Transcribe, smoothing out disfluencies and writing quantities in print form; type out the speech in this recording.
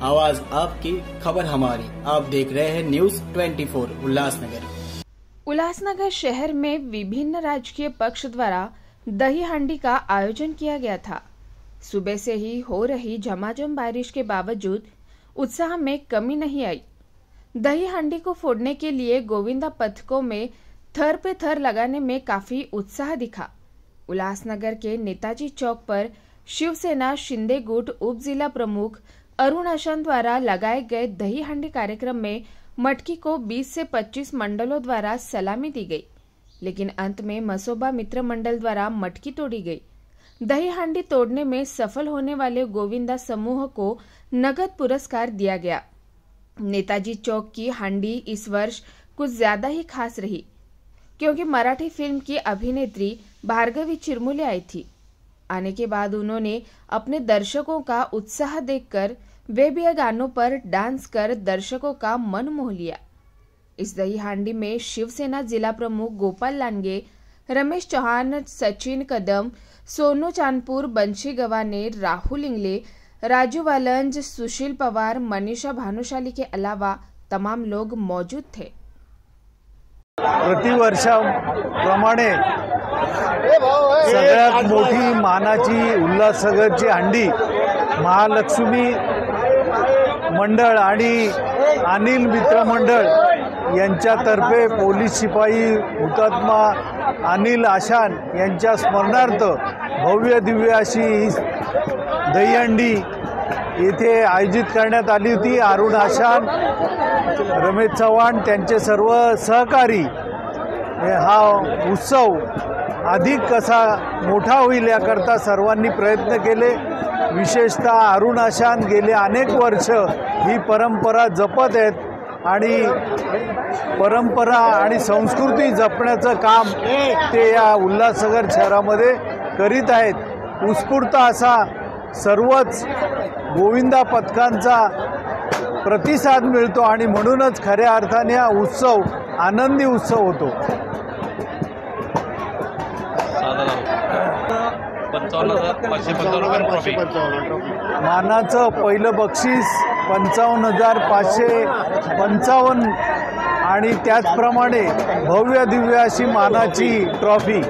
आवाज आपकी, खबर हमारी। आप देख रहे हैं न्यूज 24 उल्लासनगर। उल्लासनगर शहर में विभिन्न राजकीय पक्ष द्वारा दही हांडी का आयोजन किया गया था। सुबह से ही हो रही झमाझम बारिश के बावजूद उत्साह में कमी नहीं आई। दही हांडी को फोड़ने के लिए गोविंदा पथकों में थर पे थर लगाने में काफी उत्साह दिखा। उल्लासनगर के नेताजी चौक पर शिवसेना शिंदे गुट उप जिला प्रमुख अरुण आशान द्वारा लगाए गए दही हांडी कार्यक्रम में मटकी को 20 से 25 मंडलों द्वारा सलामी दी गई, लेकिन अंत में मसोबा मित्र मंडल द्वारा मटकी तोड़ी गई। दही हांडी तोड़ने में सफल होने वाले गोविंदा समूह को नगद पुरस्कार दिया गया। नेताजी चौक की हांडी इस वर्ष कुछ ज्यादा ही खास रही, क्योंकि मराठी फिल्म की अभिनेत्री भार्गवी चिरमुले आई थी। आने के बाद उन्होंने अपने दर्शकों का उत्साह देखकर वे भी गानों पर डांस कर दर्शकों का मन मोह लिया। इस दही हांडी में शिवसेना जिला प्रमुख गोपाल लांगे, रमेश चौहान, सचिन कदम, सोनू चांदपुर, बंशी गवाने, राहुल इंगले, राजू वालंज, सुशील पवार, मनीषा भानुशाली के अलावा तमाम लोग मौजूद थे। प्रतिवर्षाप्रमाणे सगळ्यात मोठी मानाची उल्हासनगरची हांडी महालक्ष्मी मंडळ आणि अनिल मित्र मंडळ यांच्यातर्फे पोलीस शिपाई हुतात्मा अनिल आशान यांच्या स्मरणार्थ भव्य दिव्य अशी ही दहीहंडी येथे आयोजित करण्यात आली होती। अरुण आशान, रमेश चव्हाण त्यांचे सर्व सहकारी हा उत्सव अधिक कसा मोठा होईल याकरता सर्वांनी प्रयत्न केले। विशेषतः अरुण आशान गेले अनेक वर्ष ही परंपरा जपत आहेत आणि परंपरा आणि संस्कृती जपण्याचं काम ते या उल्हासनगर शहरामध्ये करीत आहेत। उत्स्फूर्त असा सर्वच गोविंदा पथकांचा प्रतिसाद मिळतो आणि म्हणूनच खऱ्या अर्थाने हा उत्सव आनंदी उत्सव होतो। मानाचं पहिलं बक्षीस 55,555 आणि त्याचप्रमाणे भव्य दिव्य अशी मानाची ट्रॉफी